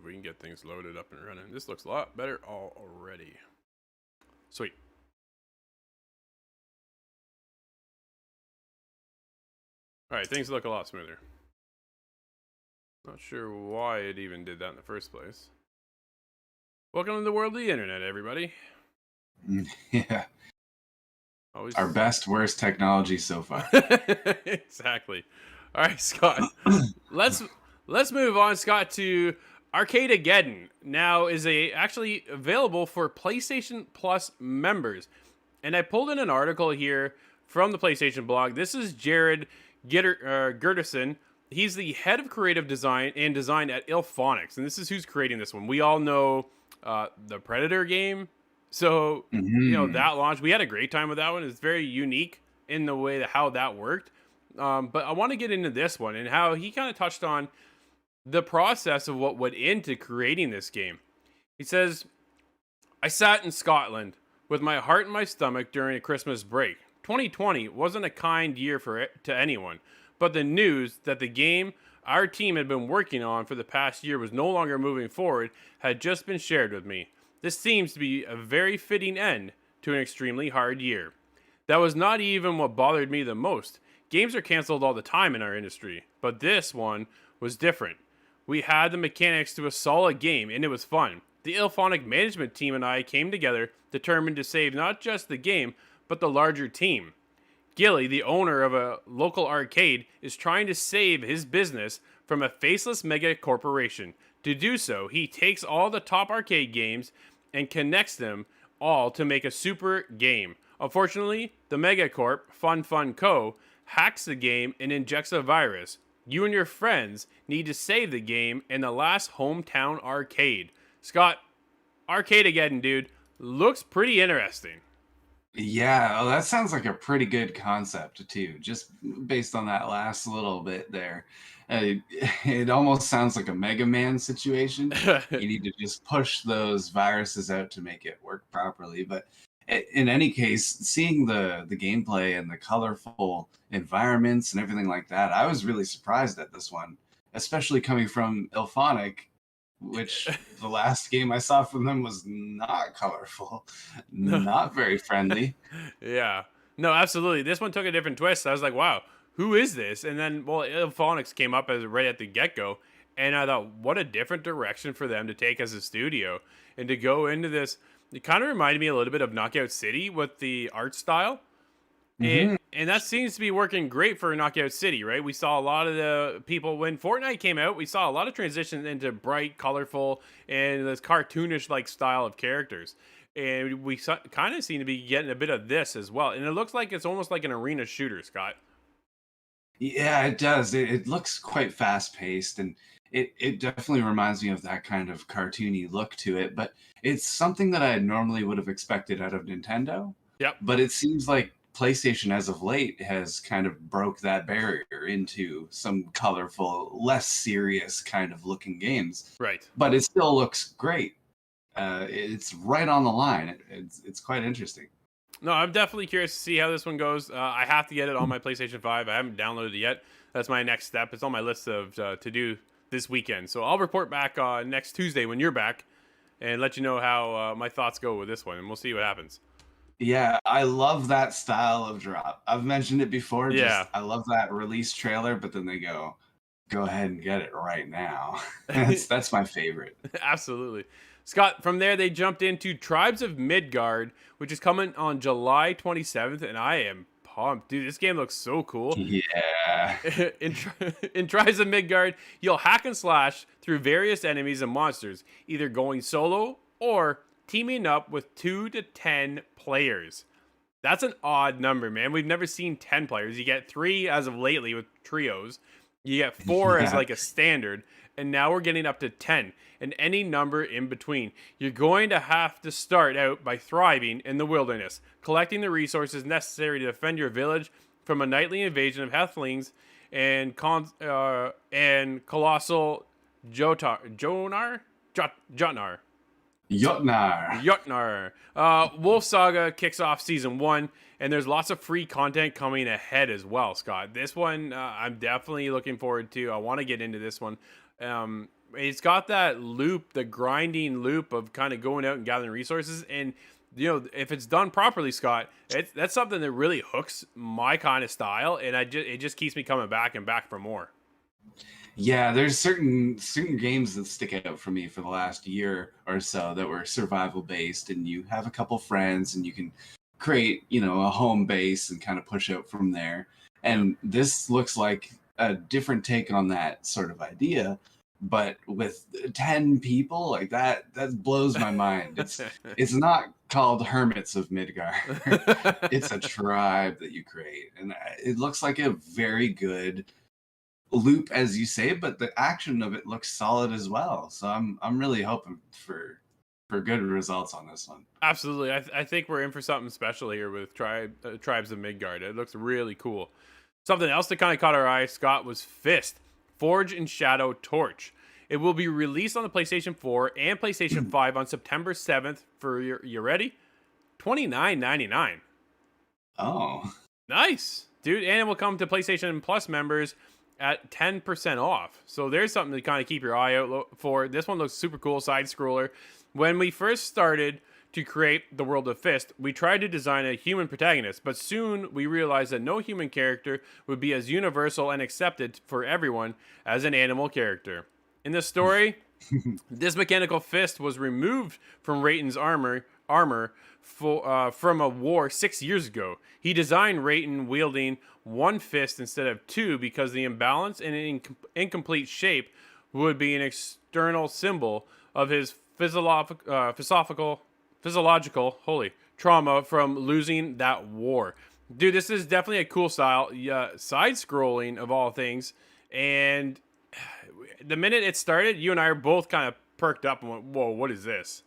we can get things loaded up and running. This looks a lot better already. Sweet. All right, things look a lot smoother. Not sure why it even did that in the first place. Welcome to the world of the internet, everybody. Yeah. Always Our best, worst technology so far. Exactly. All right, Scott. let's move on, Scott, to Arcadeageddon. Now is actually available for PlayStation Plus members. And I pulled in an article here from the PlayStation blog. This is Jared Gerderson. He's the head of creative design at Ilphonics, and this is who's creating this one. We all know the Predator game, so that launch, we had a great time with that one. It's very unique in the way that how that worked. But I want to get into this one and how he kind of touched on the process of what went into creating this game. He says, "I sat in Scotland with my heart in my stomach during a Christmas break. 2020 wasn't a kind year to anyone, but the news that the game our team had been working on for the past year was no longer moving forward had just been shared with me. This seems to be a very fitting end to an extremely hard year. That was not even what bothered me the most. Games are canceled all the time in our industry, but this one was different. We had the mechanics to a solid game, and it was fun. The Ilphonic management team and I came together, determined to save not just the game, but the larger team. Gilly, the owner of a local arcade, is trying to save his business from a faceless mega corporation. To do so, he takes all the top arcade games and connects them all to make a super game. Unfortunately, the Megacorp, Fun Co., hacks the game and injects a virus. You and your friends need to save the game in the last hometown arcade." Scott, Arcadeageddon, dude, looks pretty interesting. Yeah, that sounds like a pretty good concept too, just based on that last little bit there. It almost sounds like a Mega Man situation. You need to just push those viruses out to make it work properly. But in any case, seeing the gameplay and the colorful environments and everything like that, I was really surprised at this one, especially coming from Ilphonic, which the last game I saw from them was not colorful, not very friendly. Yeah. No, absolutely. This one took a different twist. I was like, wow, who is this? And then, well, Ilphonics came up as right at the get-go. And I thought, what a different direction for them to take as a studio. And to go into this, it kind of reminded me a little bit of Knockout City with the art style. And that seems to be working great for Knockout City, right? We saw a lot of the people when Fortnite came out, we saw a lot of transition into bright, colorful, and this cartoonish like style of characters. And we kind of seem to be getting a bit of this as well. And it looks like it's almost like an arena shooter, Scott. Yeah, it does. It looks quite fast paced, and it definitely reminds me of that kind of cartoony look to it. But it's something that I normally would have expected out of Nintendo. Yep. But it seems like PlayStation, as of late, has kind of broke that barrier into some colorful, less serious kind of looking games. Right. But it still looks great. It's right on the line. It's quite interesting. No, I'm definitely curious to see how this one goes. I have to get it on my PlayStation 5. I haven't downloaded it yet. That's my next step. It's on my list of to do this weekend. So I'll report back next Tuesday when you're back and let you know how my thoughts go with this one, and we'll see what happens. Yeah, I love that style of drop. I've mentioned it before. Yeah. I love that release trailer, but then they go ahead and get it right now. That's my favorite. Absolutely. Scott, from there, they jumped into Tribes of Midgard, which is coming on July 27th, and I am pumped. Dude, this game looks so cool. Yeah. In Tribes of Midgard, you'll hack and slash through various enemies and monsters, either going solo or teaming up with 2 to 10 players. That's an odd number, man. We've never seen 10 players. You get 3 as of lately with trios. You get 4 as like a standard, and now we're getting up to 10, and any number in between. You're going to have to start out by thriving in the wilderness, collecting the resources necessary to defend your village from a nightly invasion of halflings and colossal Jotnar. Jotnar. Wolf Saga kicks off season 1, and there's lots of free content coming ahead as well, Scott. This one, I'm definitely looking forward to. I want to get into this one. it's got that loop, the grinding loop of kind of going out and gathering resources. And if it's done properly, Scott, that's something that really hooks my kind of style, and it just keeps me coming back and back for more. Yeah, there's certain games that stick out for me for the last year or so that were survival based, and you have a couple friends and you can create, a home base and kind of push out from there. Yeah. And this looks like a different take on that sort of idea, but with 10 people, like that blows my mind. It's not called Hermits of Midgard. It's a tribe that you create, and it looks like a very good loop, as you say, but the action of it looks solid as well. So I'm really hoping for good results on this one. Absolutely. I think we're in for something special here with Tribes of Midgard. It looks really cool. Something else that kind of caught our eye, Scott, was Fist, Forge and Shadow Torch. It will be released on the PlayStation 4 and PlayStation 5 on September 7th for you ready? $29.99. Oh, Nice, dude. And it will come to PlayStation Plus members at 10% off. So there's something to kind of keep your eye out for. This one looks super cool, side scroller. When we first started to create the world of Fist, we tried to design a human protagonist, but soon we realized that no human character would be as universal and accepted for everyone as an animal character. In the story, this mechanical fist was removed from Rayton's armor from a war 6 years ago. He designed Rayton wielding one fist instead of two because the imbalance and incomplete shape would be an external symbol of his physiological holy trauma from losing that war. Dude, this is definitely a cool style. Yeah, side scrolling of all things. And the minute it started, you and I are both kind of perked up and went, "Whoa, what is this?"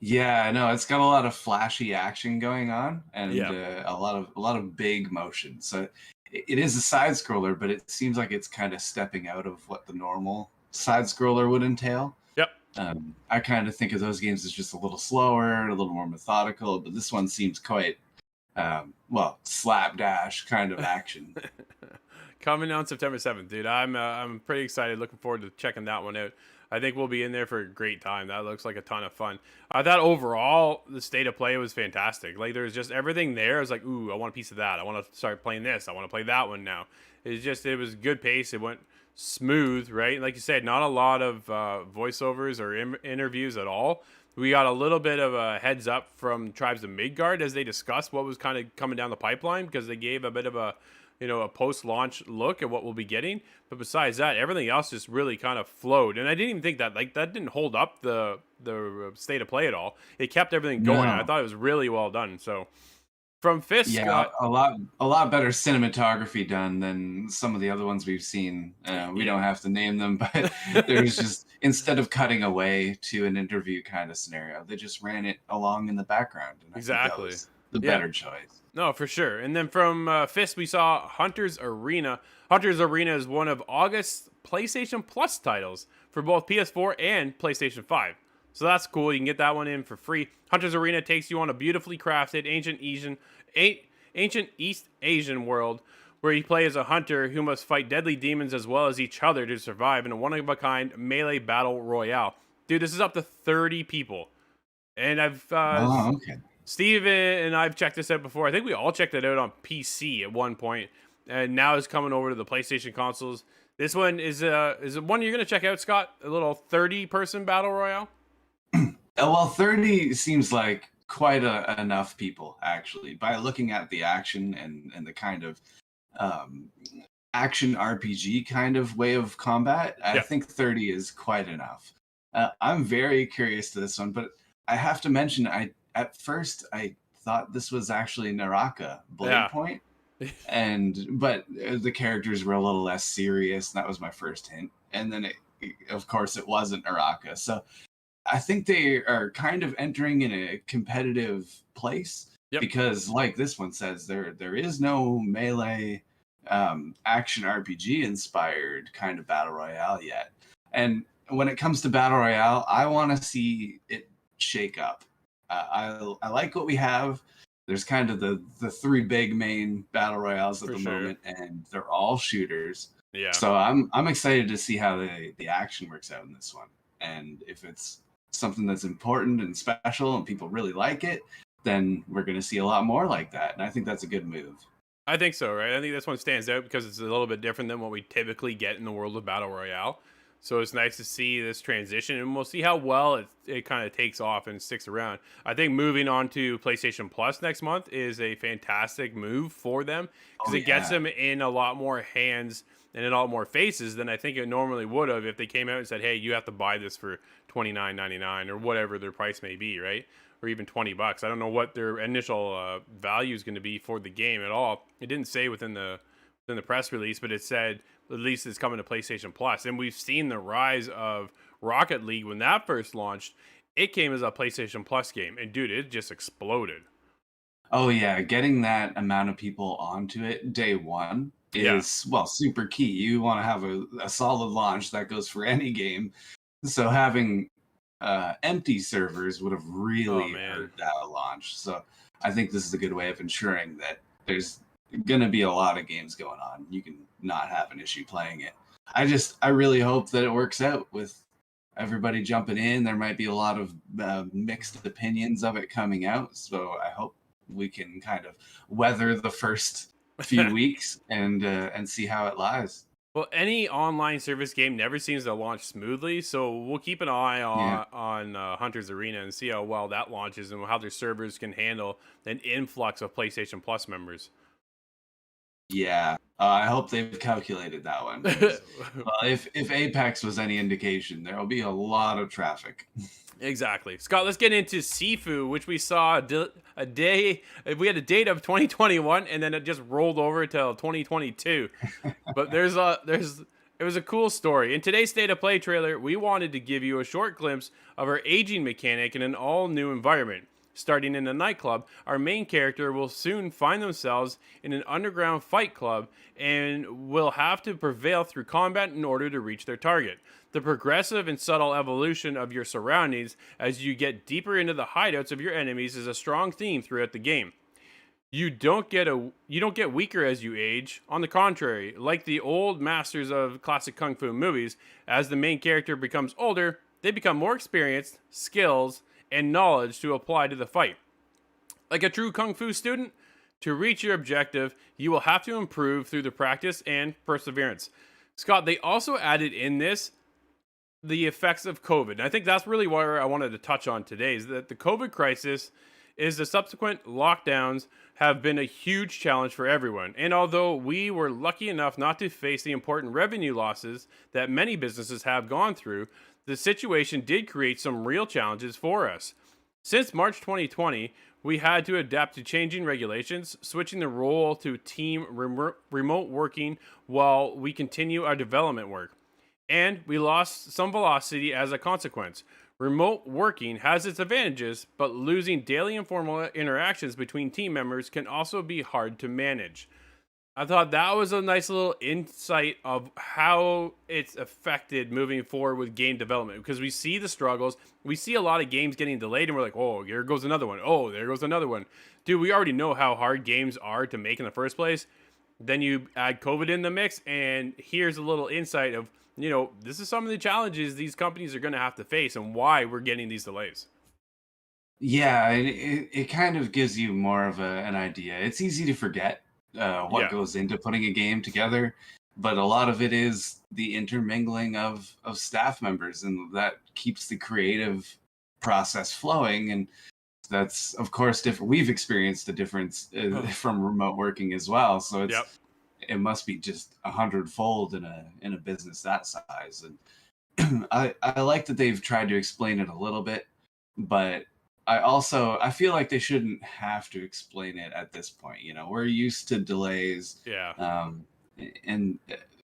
yeah, no, it's got a lot of flashy action going on, and Yeah. a lot of big motion. So it is a side scroller, but it seems like it's kind of stepping out of what the normal side scroller would entail. Yep. I kind of think of those games as just a little slower, a little more methodical, but this one seems quite, slapdash kind of action. Coming on September 7th, dude. I'm pretty excited. Looking forward to checking that one out. I think we'll be in there for a great time. That looks like a ton of fun. I thought overall the state of play was fantastic. Like there's just everything there. I was like, ooh, I want a piece of that. I want to start playing this. I want to play that one now. It was good pace. It went smooth, right? Like you said, not a lot of voiceovers or interviews at all. We got a little bit of a heads up from Tribes of Midgard as they discussed what was kind of coming down the pipeline because they gave a bit of a post-launch look at what we'll be getting. But besides that, everything else just really kind of flowed. And I didn't even think that that didn't hold up the state of play at all. It kept everything going. I No. thought it was really well done. So from Fisk, Yeah, a lot better cinematography done than some of the other ones we've seen. We yeah, don't have to name them, but there's just instead of cutting away to an interview kind of scenario, they just ran it along in the background, and I think that exactly. was the Yeah. better choice. No, for sure. And then from Fist, we saw Hunter's Arena. Hunter's Arena is one of August's PlayStation Plus titles for both PS4 and PlayStation 5. So that's cool. You can get that one in for free. Hunter's Arena takes you on a beautifully crafted ancient East Asian world where you play as a hunter who must fight deadly demons as well as each other to survive in a one-of-a-kind melee battle royale. Dude, this is up to 30 people. And Oh, okay. Steve and I've checked this out before. I think we all checked it out on PC at one point, and now it's coming over to the PlayStation consoles. This one is it one you're gonna check out, Scott? A little 30-person battle royale. Well, 30 seems like quite enough people, actually, by looking at the action and the kind of um, action RPG kind of way of combat. I Yeah, think 30 is quite enough. I'm very curious to this one, but I have to mention, at first I thought this was actually Naraka Blade yeah, Point, but the characters were a little less serious, and that was my first hint. And then, of course, it wasn't Naraka. So I think they are kind of entering in a competitive place yep, because, like this one says, there is no melee action RPG inspired kind of battle royale yet. And when it comes to battle royale, I want to see it shake up. I like what we have. There's kind of the three big main battle royales at for the sure. moment, and they're all shooters. Yeah. So I'm excited to see how the action works out in this one. And if it's something that's important and special and people really like it, then we're going to see a lot more like that. And I think that's a good move. I think so, right? I think this one stands out because it's a little bit different than what we typically get in the world of Battle Royale. So it's nice to see this transition, and we'll see how well it kind of takes off and sticks around. I think moving on to PlayStation Plus next month is a fantastic move for them because Oh it gets yeah. them in a lot more hands and in a lot more faces than I think it normally would have if they came out and said, "Hey, you have to buy this for $29.99 or whatever their price may be," right? Or even $20. I don't know what their initial value is going to be for the game at all. It didn't say within the press release, but it said at least it's coming to PlayStation Plus. And we've seen the rise of Rocket League when that first launched. It came as a PlayStation Plus game, and dude, it just exploded. Oh yeah, getting that amount of people onto it day one Yeah. is, well, super key. You want to have a solid launch that goes for any game. So having empty servers would have Oh really man. hurt that launch. So I think this is a good way of ensuring that there's going to be a lot of games going on. You can not have an issue playing it. I really hope that it works out with everybody jumping in. There might be a lot of mixed opinions of it coming out. So I hope we can kind of weather the first few weeks and see how it lies. Well, any online service game never seems to launch smoothly, so we'll keep an eye Yeah. on Hunter's Arena and see how well that launches and how their servers can handle an influx of PlayStation Plus members. Yeah, I hope they've calculated that one because, well, if Apex was any indication, there'll be a lot of traffic. Exactly. Scott, let's get into Sifu, which we saw a day. We had a date of 2021, and then it just rolled over till 2022. But it was a cool story. In today's State of Play trailer, we wanted to give you a short glimpse of our aging mechanic in an all new environment. Starting in a nightclub, our main character will soon find themselves in an underground fight club and will have to prevail through combat in order to reach their target. The progressive and subtle evolution of your surroundings as you get deeper into the hideouts of your enemies is a strong theme throughout the game. You don't get weaker as you age. On the contrary, like the old masters of classic kung fu movies, as the main character becomes older, they become more experienced, skills, and knowledge to apply to the fight. Like a true kung fu student, to reach your objective, you will have to improve through the practice and perseverance. Scott, they also added in this the effects of COVID. And I think that's really what I wanted to touch on today is that the COVID crisis is the subsequent lockdowns have been a huge challenge for everyone. And although we were lucky enough not to face the important revenue losses that many businesses have gone through, the situation did create some real challenges for us. Since March 2020, we had to adapt to changing regulations, switching the role to remote working while we continue our development work. And we lost some velocity as a consequence. Remote working has its advantages, but losing daily informal interactions between team members can also be hard to manage. I thought that was a nice little insight of how it's affected moving forward with game development because we see the struggles. We see a lot of games getting delayed, and we're like, oh, here goes another one. Oh, there goes another one. Dude, we already know how hard games are to make in the first place. Then you add COVID in the mix, and here's a little insight of, this is some of the challenges these companies are going to have to face and why we're getting these delays. Yeah, it kind of gives you more of an idea. It's easy to forget what Yeah. goes into putting a game together, but a lot of it is the intermingling of staff members, and that keeps the creative process flowing. And that's, of course, different. We've experienced the difference from remote working as well. So Yep. it must be just 100-fold in a business that size. And I like that they've tried to explain it a little bit, but I feel like they shouldn't have to explain it at this point. We're used to delays, Yeah. and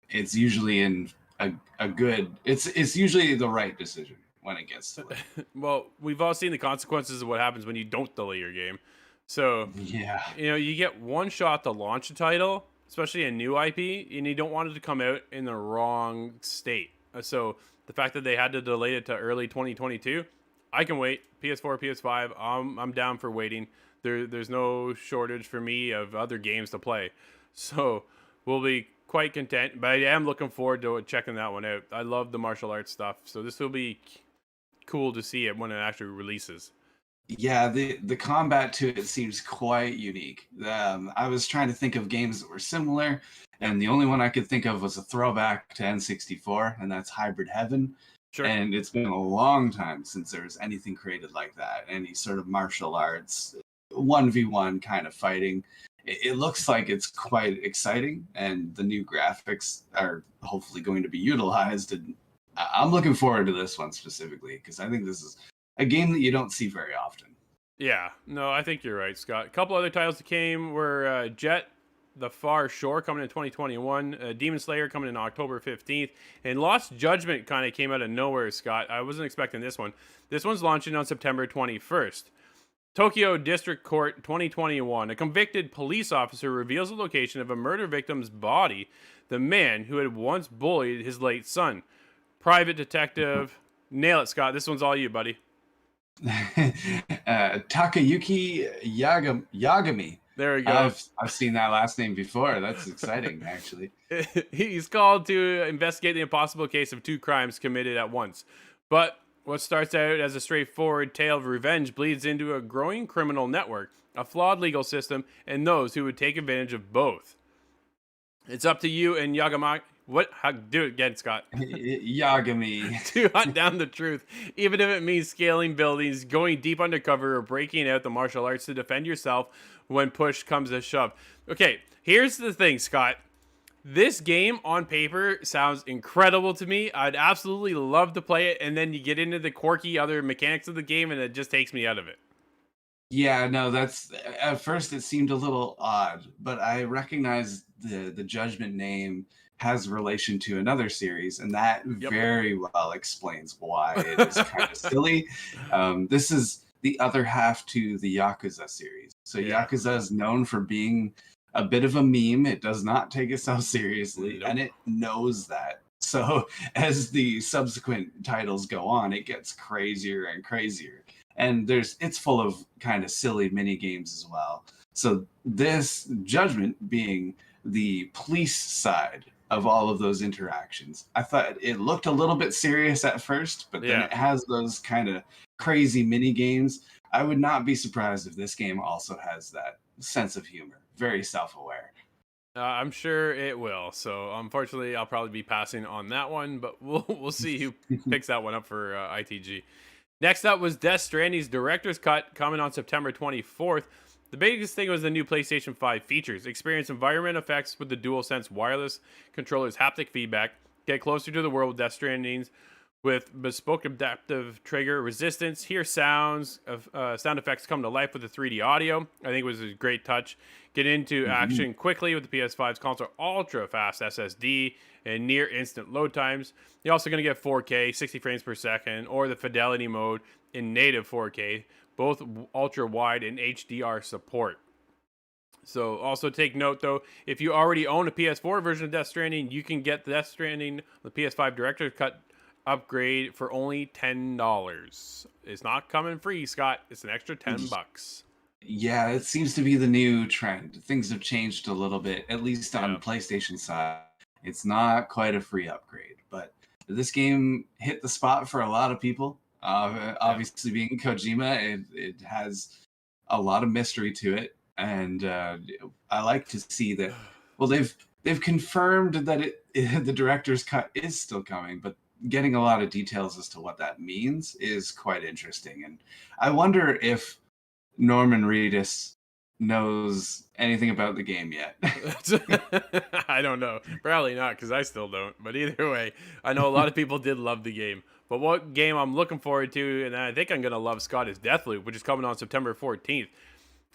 it's usually in a good. It's usually the right decision when it gets delayed. Well, we've all seen the consequences of what happens when you don't delay your game. So, Yeah. you get one shot to launch a title, especially a new IP, and you don't want it to come out in the wrong state. So, the fact that they had to delay it to early 2022, I can wait. PS4, PS5, I'm down for waiting. There's no shortage for me of other games to play. So, we'll be quite content, but I am looking forward to checking that one out. I love the martial arts stuff, so this will be cool to see it when it actually releases. Yeah, the combat to it seems quite unique. I was trying to think of games that were similar, Yep. and the only one I could think of was a throwback to N64, and that's Hybrid Heaven. Sure. And it's been a long time since there was anything created like that. Any sort of martial arts, 1v1 kind of fighting. It looks like it's quite exciting, and the new graphics are hopefully going to be utilized. And I'm looking forward to this one specifically because I think this is a game that you don't see very often. Yeah, no, I think you're right, Scott. A couple other titles that came were Jet, The Far Shore coming in 2021, Demon Slayer coming in October 15th, and Lost Judgment kind of came out of nowhere, Scott. I wasn't expecting this one. This one's launching on September 21st. Tokyo District Court 2021. A convicted police officer reveals the location of a murder victim's body, the man who had once bullied his late son. Private detective. Nail it, Scott. This one's all you, buddy. Takayuki Yagami. There we go. I've seen that last name before. That's exciting, actually. He's called to investigate the impossible case of two crimes committed at once. But what starts out as a straightforward tale of revenge bleeds into a growing criminal network, a flawed legal system, and those who would take advantage of both. It's up to you and Yagami. Do it again, Scott. Yagami. To hunt down the truth, even if it means scaling buildings, going deep undercover, or breaking out the martial arts to defend yourself when push comes to shove. Okay, here's the thing, Scott. This game on paper sounds incredible to me. I'd absolutely love to play it, and then you get into the quirky other mechanics of the game, and it just takes me out of it. Yeah, no, that's at first it seemed a little odd, but I recognize the Judgment name has relation to another series, and that very well explains why it is kind of silly. This is the other half to the Yakuza series. So Yakuza is known for being a bit of a meme. It does not take itself seriously, and it knows that. So as the subsequent titles go on, it gets crazier and crazier. And it's full of kind of silly mini games as well. So this Judgment being the police side of all of those interactions, I thought it looked a little bit serious at first, but then it has those kind of crazy mini games. I would not be surprised if this game also has that sense of humor. Very self-aware. I'm sure it will. So unfortunately, I'll probably be passing on that one, but we'll see who picks that one up for ITG. Next up was Death Stranding's Director's Cut coming on September 24th. The biggest thing was the new PlayStation 5 features. Experience environment effects with the DualSense wireless controller's haptic feedback. Get closer to the world with Death Stranding's with bespoke adaptive trigger resistance. Hear sounds of sound effects come to life with the 3D audio. I think it was a great touch. Get into action quickly with the PS5's console ultra fast SSD and near instant load times. You're also going to get 4K, 60 frames per second, or the fidelity mode in native 4K, both ultra wide and HDR support. So also take note though, if you already own a PS4 version of Death Stranding, you can get Death Stranding, the PS5 Director's Cut upgrade for only $10. It's not coming free, Scott. It's an extra $10. Yeah, it seems to be the new trend. Things have changed a little bit, at least on the PlayStation side. It's not quite a free upgrade, but this game hit the spot for a lot of people. Obviously, being Kojima, it has a lot of mystery to it, and I like to see that. Well, they've confirmed that the director's cut is still coming, but getting a lot of details as to what that means is quite interesting. And I wonder if Norman Reedus knows anything about the game yet. I don't know. Probably not, because I still don't. But either way, I know a lot of people did love the game. But what game I'm looking forward to, and I think I'm going to love, Scott, is Deathloop, which is coming on September 14th.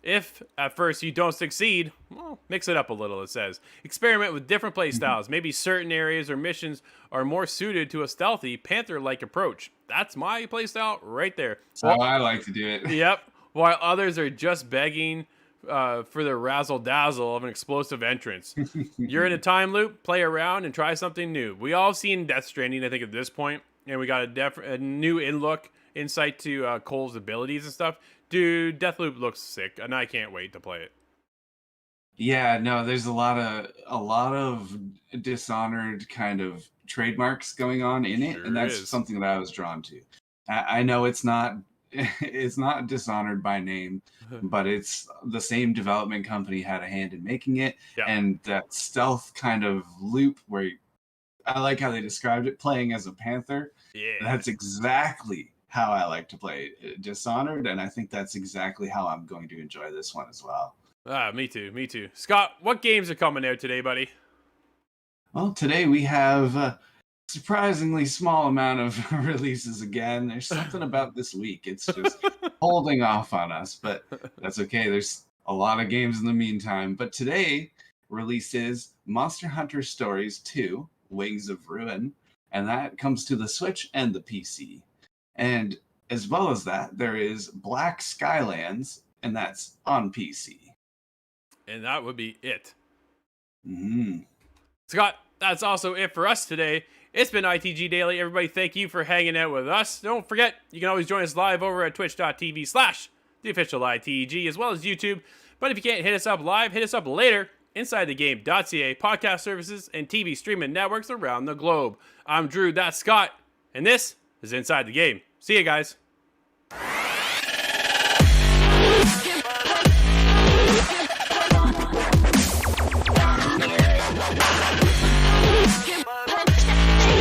If at first you don't succeed, well, mix it up a little, it says. Experiment with different play styles. Maybe certain areas or missions are more suited to a stealthy, Panther-like approach. That's my play style right there. That's how I like to do it. Yep. While others are just begging for the razzle-dazzle of an explosive entrance. You're in a time loop, play around, and try something new. We all seen Death Stranding, I think, at this point, and we got a new insight to Cole's abilities and stuff. Dude, Deathloop looks sick, and I can't wait to play it. Yeah, no, there's a lot of Dishonored kind of trademarks going on in it, and Sure that's is. something that I was drawn to. I know it's not it's not Dishonored by name, but it's the same development company had a hand in making it, Yeah. and that stealth kind of loop where I like how they described it, playing as a panther. Yeah. That's exactly how I like to play Dishonored, and I think that's exactly how I'm going to enjoy this one as well. Ah, me too. Me too. Scott, what games are coming out today, buddy? Well, today we have a surprisingly small amount of releases again. There's something about this week. It's just holding off on us, but that's okay. There's a lot of games in the meantime. But today releases Monster Hunter Stories 2, Wings of Ruin, and that comes to the Switch and the PC. And as well as that, there is Black Skylands, and that's on PC. And that would be it. Mm. Scott, that's also it for us today. It's been ITG Daily. Everybody, thank you for hanging out with us. Don't forget, you can always join us live over at twitch.tv/the official ITG, as well as YouTube. But if you can't hit us up live, hit us up later inside the game.ca, podcast services, and TV streaming networks around the globe. I'm Drew, that's Scott, and this is Inside the Game. See you guys.